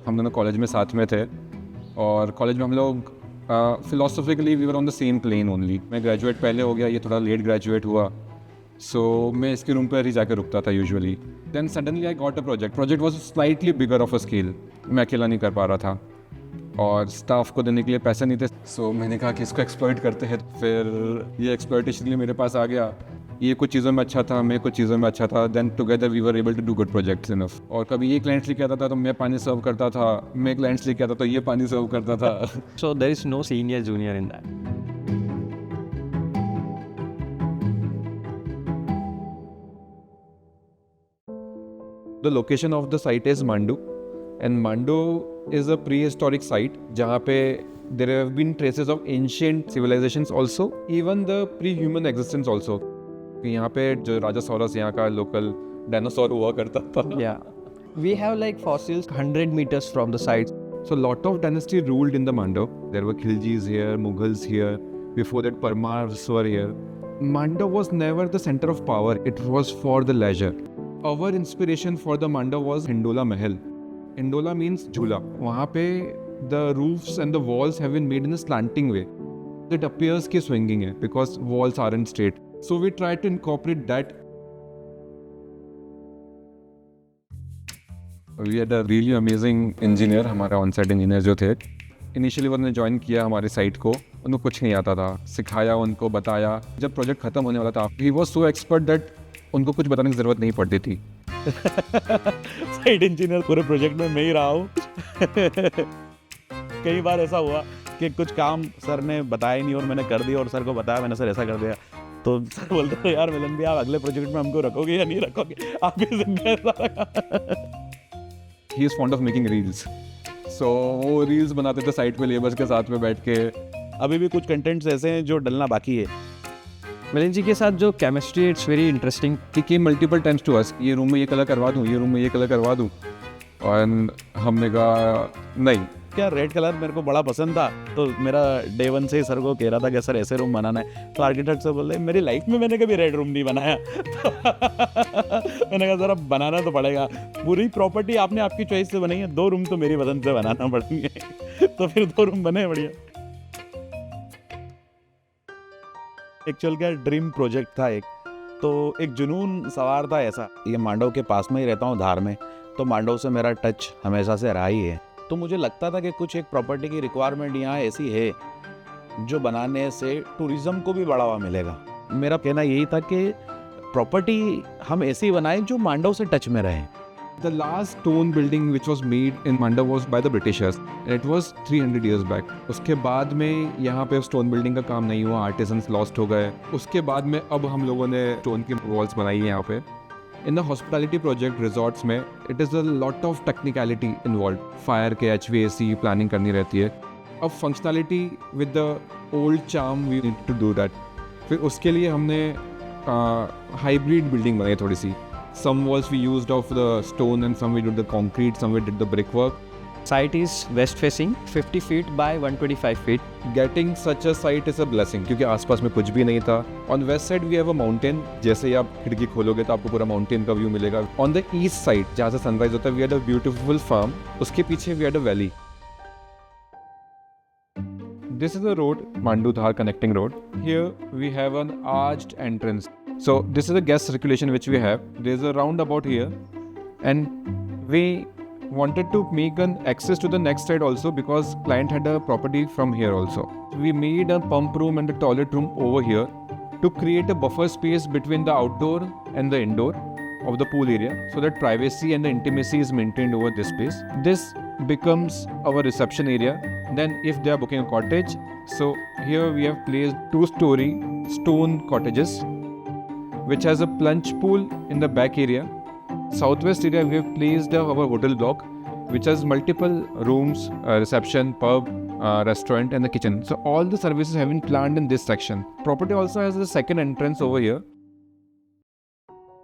हम दोनों कॉलेज में साथ में थे और कॉलेज में हम लोग philosophically we were on the same plane only. मैं ग्रेजुएट पहले हो गया, ये थोड़ा लेट ग्रेजुएट हुआ, सो मैं इसके रूम पर ही जाकर रुकता था usually. Then suddenly I got a project was slightly bigger of a scale. मैं अकेला नहीं कर पा रहा था और स्टाफ को देने के लिए पैसे नहीं थे, सो मैंने कहा कि इसको एक्सप्लॉइट करते हैं। फिर ये एक्सप्लॉइटेशन के लिए मेरे पास आ गया। ये कुछ चीज़ों में अच्छा था, मैं कुछ चीज़ों में अच्छा था। Then together we were able to do good projects enough. और कभी ये क्लाइंट्स लेके आता था तो मैं पानी सर्व करता था, मैं क्लाइंट्स लेके आता तो ये पानी सर्व करता था। So there is no senior junior in that. The location of the site is Mandu, and Mandu is a prehistoric site जहाँ पे there have been traces of ancient civilizations also, even the pre-human existence also. यहाँ पे जो राजा सौरस यहाँ का local dinosaur हुआ करता था। Yeah. We have like fossils 100 meters from the site. So lot of dynasty ruled in the Mando. There were Khiljis here, Mughals here. Before that, Parmars were here. Mando was never the center of power. It was for the leisure. Our inspiration for the Mando was Hindola Mahal. Hindola means झूला. वहाँ पे the roofs and the walls have been made in a slanting way. It appears कि swinging है because walls aren't straight. So we tried to incorporate that. We had a really amazing engineer, हमारा on-site engineer जो थे। Initially उन्होंने join किया हमारे site को, उनको कुछ नहीं आता था, सिखाया उनको, बताया। जब प्रोजेक्ट खत्म होने वाला था, he was so expert that उनको कुछ बताने की ज़रूरत नहीं पड़ती थी। साइट इंजीनियर पूरे प्रोजेक्ट में मैं ही रहा हूँ। कई बार ऐसा हुआ कि कुछ काम सर ने बताया ही नहीं और मैंने कर दिया, और सर को बताया मैंने, सर ऐसा कर दिया, तो सर बोलते थे यार मिलन भी आप अगले प्रोजेक्ट में हमको रखोगे या नहीं रखोगे, आप ही जिम्मेदार। He is fond of making reels, so वो रील्स बनाते थे साइट पे लेबर्स के साथ में बैठ के। अभी भी कुछ कंटेंट्स ऐसे हैं जो डलना बाकी है। मिलन जी के साथ जो chemistry, it's very interesting. He came multiple times to us, ये रूम में ये कलर करवा दूँ, ये रूम में ये कलर करवा दूँ, और हमने कहा नहीं। क्या रेड कलर मेरे को बड़ा पसंद था, तो मेरा डे वन से ही सर को कह रहा था कि सर ऐसे रूम बनाना है, तो आर्किटेक्ट से बोल रहे मेरी लाइफ में मैंने कभी रेड रूम नहीं बनाया। मैंने कहा सर अब बनाना तो पड़ेगा, पूरी प्रॉपर्टी आपने आपकी चॉइस से बनाई है, 2 रूम तो मेरी पसंद से बनाना पड़ेंगे। तो फिर 2 रूम बने बढ़िया। एक्चुअल क्या ड्रीम प्रोजेक्ट था एक, तो एक जुनून सवार था ऐसा। ये मांडव के पास में ही रहता हूँ धार में, तो मांडव से मेरा टच हमेशा से रहा ही है। तो मुझे लगता था कि कुछ एक प्रॉपर्टी की रिक्वायरमेंट यहाँ ऐसी है जो बनाने से टूरिज्म को भी बढ़ावा मिलेगा। मेरा कहना यही था कि प्रॉपर्टी हम ऐसी बनाएं जो मांडव से टच में रहे। The last stone building which was made in Manda was by the Britishers. It was 300 years back. उसके बाद में यहाँ पे stone building का काम नहीं हुआ, artisans lost हो गए। उसके बाद में अब हम लोगों ने stone की walls बनाई है यहाँ पे। In the hospitality project resorts में it is a lot of technicality involved. Fire के HVAC planning करनी रहती है। अब functionality with the old charm we need to do that. फिर उसके लिए हमने hybrid building बनाई थोड़ी सी। Some walls we used of the stone and some we did the concrete, some we did the brickwork. Site is west facing, 50 feet by 125 feet. Getting such a site is a blessing क्योंकि आसपास में कुछ भी नहीं था। On west side we have a mountain. जैसे ही आप खिड़की खोलोगे तो आपको पूरा माउंटेन का व्यू मिलेगा। On the east side जहाँ से सनराइज होता है we had a beautiful farm. उसके पीछे we had a valley. This is a road, Mandu-Dhar connecting road. Here we have an arched entrance. So this is a gas circulation which we have. There is a roundabout here, and we wanted to make an access to the next side also because client had a property from here also. We made a pump room and a toilet room over here to create a buffer space between the outdoor and the indoor of the pool area so that privacy and the intimacy is maintained over this space. This becomes our reception area. Then if they are booking a cottage, so here we have placed 2-story stone cottages which has a plunge pool in the back area. Southwest area we have placed our hotel block which has multiple rooms, reception, pub, restaurant and the kitchen. So all the services have been planned in this section. Property also has a second entrance over here.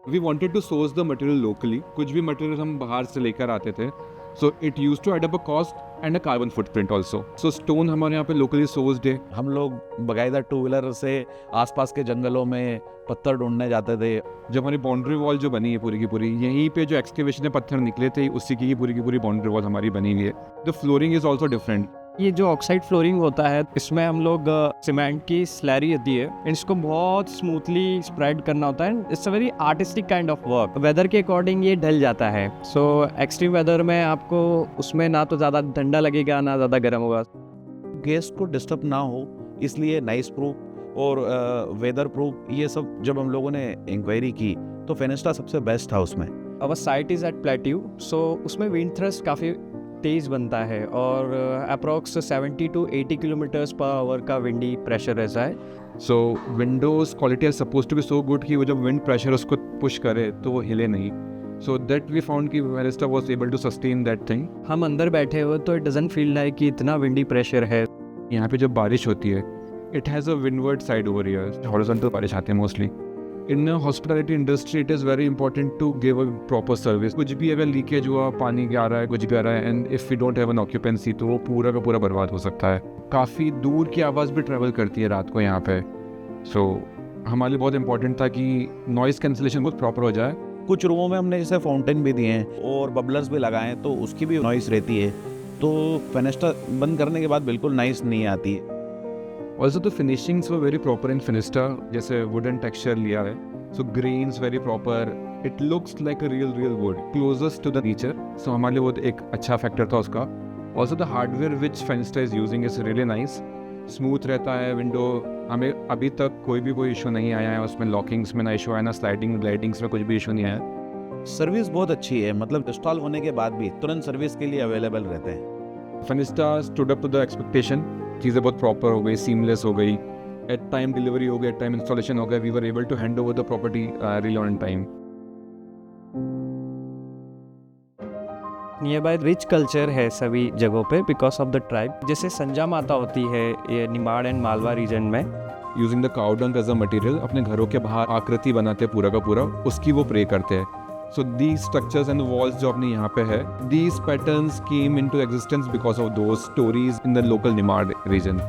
We wanted to source the material locally. कुछ भी material हम बाहर से लेकर आते थे So it used to add up a cost and a carbon footprint also. So stone हमारे यहाँ पे locally sourced है. हम लोग बकायदा 2 व्हीलर से आसपास के जंगलों में पत्थर ढूंढने जाते थे. जो हमारी बाउंड्री वॉल जो बनी है पूरी की पूरी, यहीं पे जो एक्सकेवेशन में पत्थर निकले थे उसी की पूरी बाउंड्री वॉल हमारी बनी हुई है. The flooring is also different. ये जो ऑक्साइड फ्लोरिंग होता है इसमें हम लोग सीमेंट की स्लैरी होती है, इसको बहुत स्मूथली स्प्रेड करना होता है. It's a very artistic kind of work. Weather के अकॉर्डिंग ये ढल जाता है. सो एक्सट्रीम वेदर में आपको उसमें ना तो ज़्यादा ठंडा लगेगा ना ज़्यादा गर्म होगा. गेस्ट को डिस्टर्ब ना हो इसलिए नाइस प्रूफ और वेदर प्रूफ ये सब जब हम लोगों ने इंक्वायरी की तो फेनेस्टा सबसे बेस्ट था उसमें. Our site is at plateau, so उसमें विंड थ्रस्ट काफ़ी तेज़ बनता है और approx 70 to 80 kilometres per hour का विंडी प्रेशर रहता है. So windows quality are suppose to be so good कि वो जब विंड प्रेशर उसको पुश करे तो वो हिले नहीं. सो दैट वी फाउंड कि Fenesta was able to sustain that thing. हम अंदर बैठे हुए तो इट डजंट फील लाइक कि इतना विंडी प्रेशर है. यहाँ पे जब बारिश होती है it has a windward side over here. Horizontal बारिश आती है mostly. In hospitality industry it is very important to give a proper service. कुछ भी अगर लीकेज हुआ, पानी आ रहा है, कुछ भी आ रहा है and if we don't have an occupancy तो वो पूरा का पूरा बर्बाद हो सकता है. काफ़ी दूर की आवाज़ भी ट्रैवल करती है रात को यहाँ पे. सो हमारे लिए बहुत इंपॉर्टेंट था कि नॉइज़ कैंसिलेशन बहुत प्रॉपर हो जाए. कुछ रूमों में हमने जैसे फाउंटेन भी दिए हैं और बबलर्स भी लगाए हैं तो उसकी भी नॉइस रहती है. तो फेनेस्टा बंद करने के बाद बिल्कुल नॉइस नहीं आती है. Also the finishings were very proper in Fenesta. जैसे वुडन टेक्सचर लिया है, so grains very proper. It looks like a real wood closest to the nature. So हमारे लिए वो एक अच्छा फैक्टर था उसका. Also the hardware which Fenesta is using is really nice. Smooth रहता है विंडो. हमें अभी तक कोई इशू नहीं आया है उसमें. लॉकिंग्स में ना इशू आया, ना स्लाइडिंग ग्लाइडिंग्स में कुछ भी इशू नहीं आया. सर्विस बहुत अच्छी है, मतलब इंस्टॉल होने के बाद भी तुरंत सर्विस के लिए अवेलेबल रहते हैं. Fenesta stood up to the expectation. चीज़ें बहुत प्रॉपर हो गई, सीमलेस हो गई. एट टाइम डिलीवरी हो गई, एट टाइम इंस्टॉलेशन हो गया. We were able to hand over the property really on time. Nearby rich culture है सभी जगहों पे बिकॉज ऑफ द ट्राइब. जैसे संजा माता होती है ये निमाड़ एंड मालवा रीजन में. Using the cow dung as a material अपने घरों के बाहर आकृति बनाते हैं पूरा का पूरा, उसकी वो प्रे करते हैं. So these structures and walls जो अपने यहाँ पे है, these patterns came into existence because of those stories in the local Nimar region.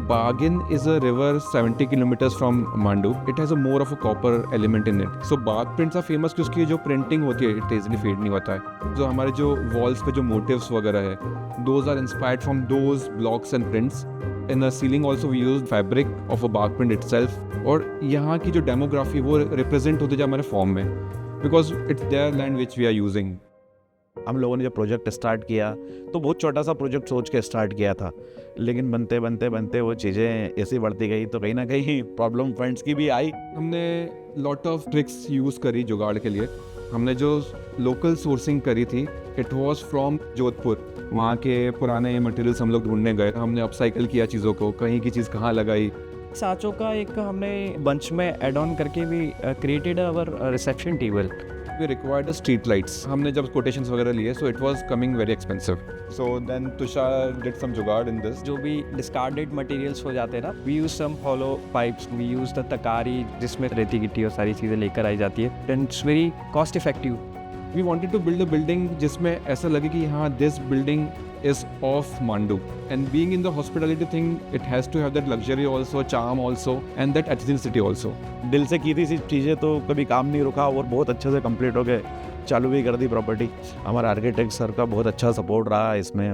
Bagin is a river 70 kilometers from Mandu. It has a more of a copper element in it. So Bagh prints are famous कि उसकी जो printing होती है it easily fade नहीं होता है. जो हमारे जो walls पे जो motifs वगैरह है, those are inspired from those blocks and prints. In the ceiling also we used fabric of a bark print itself. और यहाँ की जो demography वो represent होती है हमारे form में, because it's their land which we are using. हम लोगों ने जब प्रोजेक्ट स्टार्ट किया तो बहुत छोटा सा प्रोजेक्ट सोच के स्टार्ट किया था, लेकिन बनते वो चीज़ें ऐसी बढ़ती गई तो कहीं ना कहीं प्रॉब्लम फंड्स की भी आई. हमने लॉट ऑफ ट्रिक्स यूज़ करी जुगाड़ के लिए. हमने जो लोकल सोर्सिंग करी थी इट वाज फ्रॉम जोधपुर. वहाँ के पुराने मटेरियल्स हम लोग ढूंढने गए. हमने अपसाइकिल किया चीज़ों को, कहीं की चीज़ कहाँ लगाई. साँचों का एक हमने बंच में एड ऑन करके भी created our reception table. We required the street lights. हमने जब quotations वगैरह लिए so it was coming very expensive. So then Tushar did some जुगाड़ in this. जो भी डिस्कार्डेड मटेरियल्स हो जाते हैं ना, we use some hollow pipes, we use the तकारी जिसमें रेती गिट्टी और सारी चीज़ें लेकर आई जाती है. And it's very cost effective. We wanted to build a building जिसमें ऐसा लगे कि हाँ this building is of Mandu. And being in the hospitality thing, it has to have that luxury also, charm also, and that authenticity also. दिल से की थी चीज़ें तो कभी काम नहीं रुका और बहुत अच्छे से कंप्लीट हो गए. चालू भी कर दी प्रॉपर्टी. हमारा आर्किटेक्ट सर का बहुत अच्छा सपोर्ट रहा इसमें.